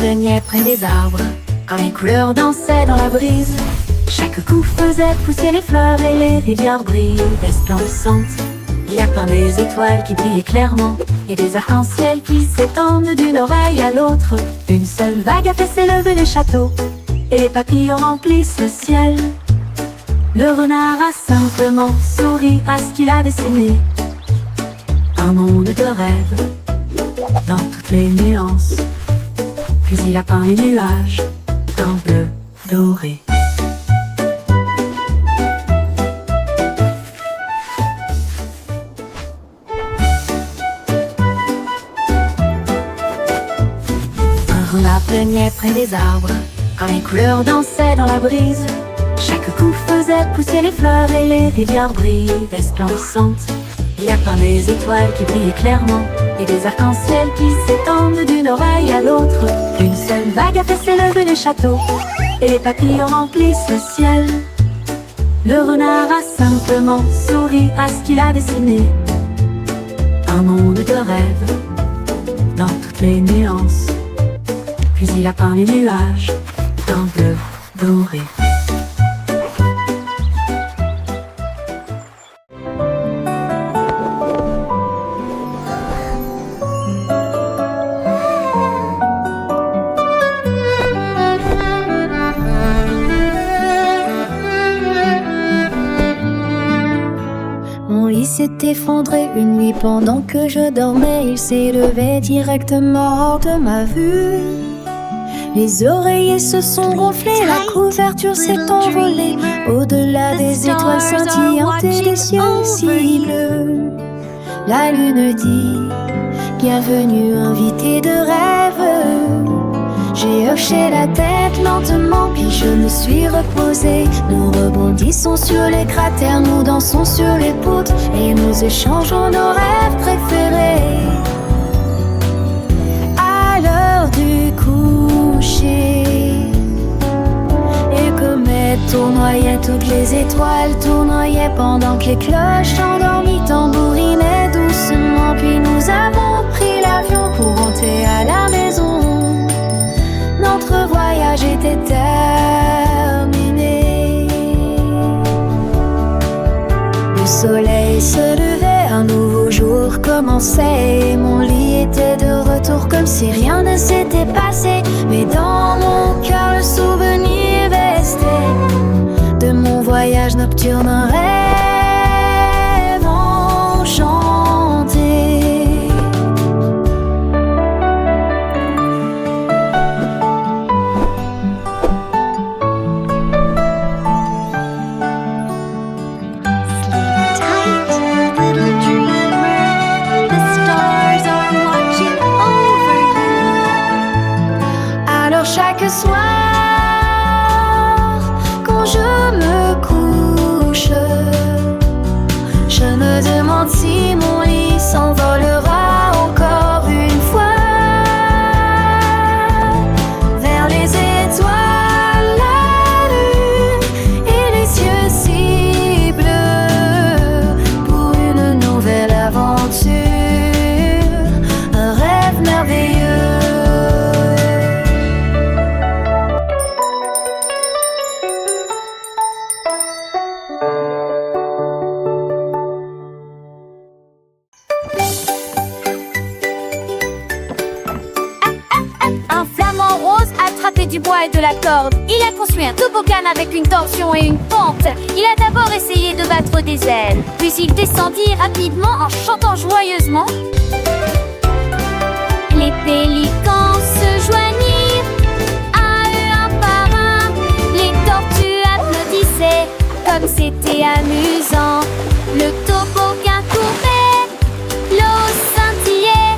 plaignait près des arbres, quand les couleurs dansaient dans la brise. Chaque coup faisait pousser les fleurs et les rivières brillaient resplendissantes. Il y a plein des étoiles qui brillent clairement et des arcs-en-ciel qui s'étendent d'une oreille à l'autre. Une seule vague a fait s'élever le château et les papillons remplissent le ciel. Le renard a simplement souri à ce qu'il a dessiné. Un monde de rêve dans toutes les nuances. Puis il a peint les nuages d'un bleu doré. Un renard plaignait près des arbres, quand les couleurs dansaient dans la brise. Chaque coup faisait pousser les fleurs et les rivières brillaient resplendissantes. Il y a plein des étoiles qui brillent clairement et des arcs-en-ciel qui s'étendent d'une oreille à l'autre. Une seule vague a fait s'élever le château et les papillons remplissent le ciel. Le renard a simplement souri à ce qu'il a dessiné. Un monde de rêve dans toutes les nuances. Puis il a peint les nuages d'un bleu doré. Mon lit s'est effondré une nuit pendant que je dormais. Il s'est levé directement hors de ma vue. Les oreillers se sont gonflés, la couverture s'est envolée au-delà des étoiles scintillantes et des cieux si bleus. La lune dit bienvenue, invité de rêve. J'ai hoché la tête lentement, puis je me suis reposée. Nous rebondissons sur les cratères, nous dansons sur les poutres et nous échangeons nos rêves préférés. À l'heure du coucher, les comètes tournoyaient, toutes les étoiles tournoyaient pendant que les cloches endormies tambourinaient doucement. Puis nous avons pris l'avion pour rentrer à la maison. Notre voyage était terminé. Le soleil se levait, un nouveau jour commençait et mon lit était de retour comme si rien ne s'était passé. Mais dans mon cœur le souvenir restait de mon voyage nocturne, un rêve enchanté. Chaque soir, quand je me couche, je me demande si mon lit s'envolera encore une fois vers les étoiles, la lune et les cieux si bleus pour une nouvelle aventure, un rêve merveilleux. Du bois et de la corde. Il a construit un toboggan avec une torsion et une pente. Il a d'abord essayé de battre des ailes, puis il descendit rapidement en chantant joyeusement. Les pélicans se joignirent à eux un par un. Les tortues applaudissaient comme c'était amusant. Le toboggan tournait, l'eau scintillait.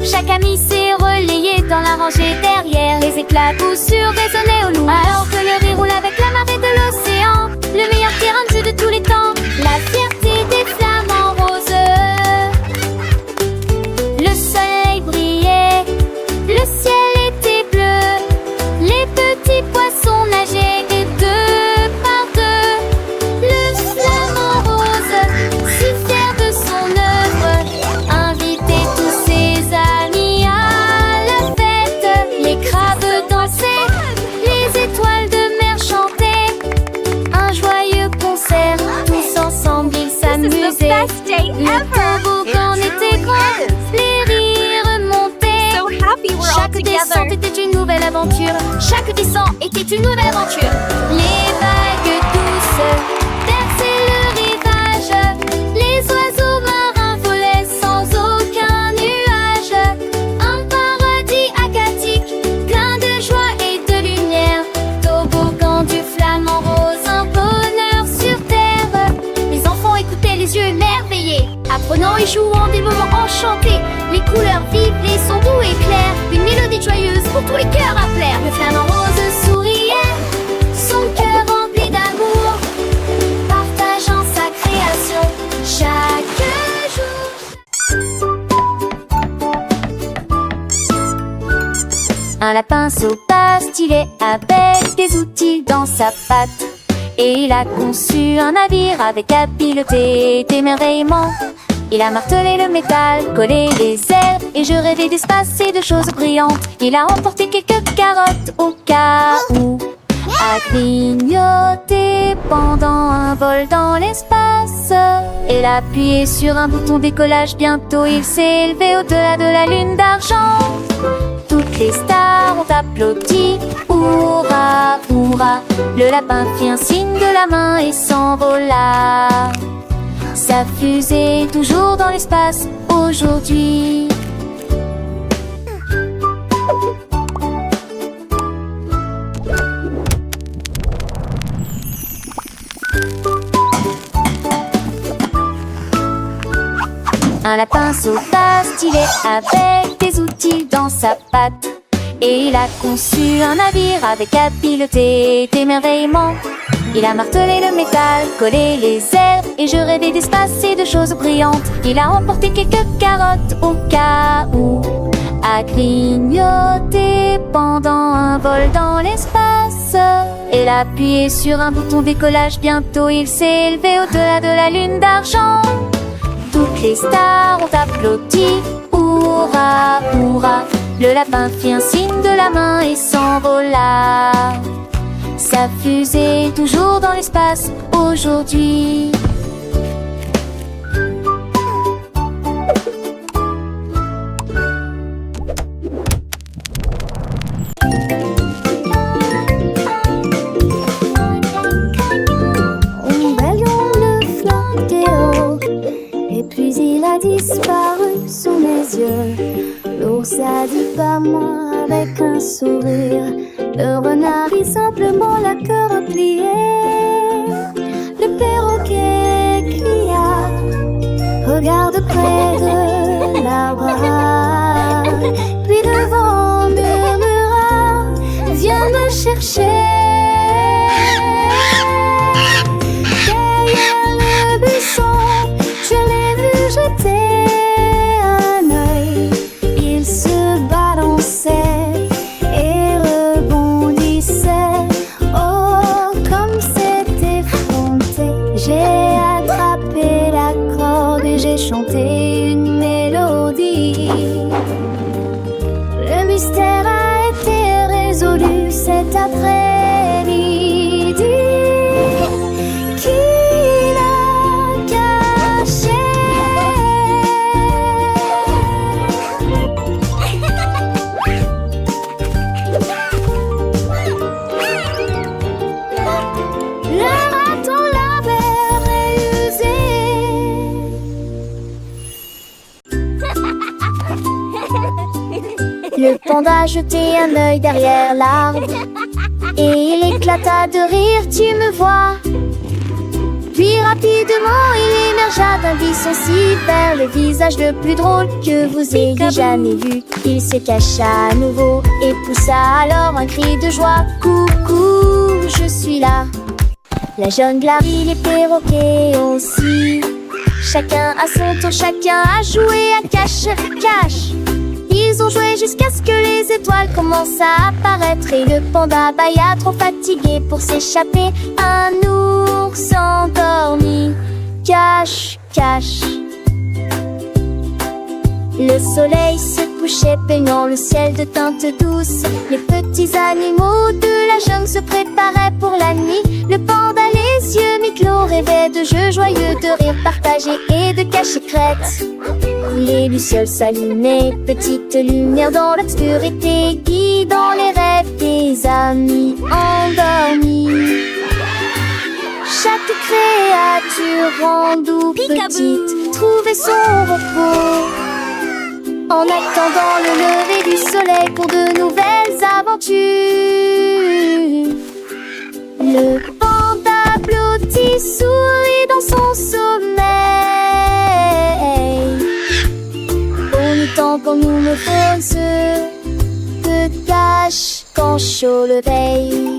Chaque ami s'est relayé dans la rangée derrière. Les éclats coup sûr résonnaient au loin, alors que le riz roule avec la marée de l'océan. Le meilleur terrain de jeu de tous les temps, la fierté des flamants roses. Le soleil brillait, le ciel était bleu. Les petits poissons nageaient et deux par deux. Le flamant rose, si fier de son œuvre, invitait tous ses amis à la fête. Les crabes toute une nouvelle aventure. Chaque descente était une nouvelle aventure. Les vagues douces berçaient le rivage. Les oiseaux marins volaient sans aucun nuage. Un paradis aquatique, plein de joie et de lumière. Toboggan du flamant rose, un bonheur sur terre. Les enfants écoutaient les yeux émerveillés, apprenant et jouant des moments enchantés. Les couleurs vives, les sons doux et clairs, une mélodie joyeuse pour tous les cœurs à plaire. Le flamant rose souriait, son cœur rempli d'amour, partageant sa création chaque jour. Un lapin sautage stylé avec des outils dans sa patte. Et il a conçu un navire avec habileté et d'émerveillement. Il a martelé le métal, collé les ailes, et je rêvais d'espace et de choses brillantes. Il a emporté quelques carottes au cas où, a clignoté pendant un vol dans l'espace. Il a appuyé sur un bouton décollage, bientôt il s'est élevé au-delà de la lune d'argent. Toutes les stars ont applaudi, hurrah, hurrah. Le lapin fit un signe de la main et s'envola. Sa fusée est toujours dans l'espace aujourd'hui. Un lapin sauvage stylé avec des outils dans sa patte. Et il a conçu un navire avec habileté et d'émerveillement. Il a martelé le métal, collé les ailes, et je rêvais d'espace et de choses brillantes. Il a emporté quelques carottes au cas où, a clignoté pendant un vol dans l'espace. Il a appuyé sur un bouton décollage, bientôt il s'est élevé au-delà de la lune d'argent. Toutes les stars ont applaudi, hurrah, hurrah. Le lapin fit un signe de la main et s'envola. Sa fusée est toujours dans l'espace aujourd'hui. Un ballon le flottait haut, et puis il a disparu sous mes yeux. L'ours a dit pas moi avec un sourire. Le renard dit simplement la queue repliée. Le perroquet cria, regarde près de l'arbre. Puis le vent murmura, viens me chercher. Derrière le buisson, je l'ai vu jeter un œil. Il se balançait et rebondissait. Oh, comme c'était effronté. J'ai attrapé la corde et j'ai chanté une mélodie. Le mystère a été résolu cet après-midi. Qui l'a caché? Le raton l'avait réusé. Le panda jetait un œil derrière l'arbre et il éclata de rire, tu me vois. Puis rapidement il émergea d'un buisson si vert, le visage le plus drôle que vous ayez jamais vu. Il se cacha à nouveau et poussa alors un cri de joie. Coucou, je suis là. La jungle a ri, les perroquets aussi. Chacun à son tour, chacun a joué à cache-cache. Ils ont joué jusqu'à ce que les étoiles commencent à apparaître. Et le panda bâilla trop fatigué pour s'échapper. Un ours endormi, cache-cache. Le soleil se couchait, peignant le ciel de teintes douces. Les petits animaux de la jungle se préparaient pour la nuit. Le panda, les yeux mi-clos, rêvait de jeux joyeux, de rires partagés et de cachets-crêtes. les lucioles s'allumaient, petite lumière dans l'obscurité, guidant les rêves des amis endormis. Chaque créature rendue petite trouvait son repos en attendant le lever du soleil pour de nouvelles aventures. Le panda blotti sourit dans son sommeil. On y temps qu'on nous me faune se cache quand chaud le veille.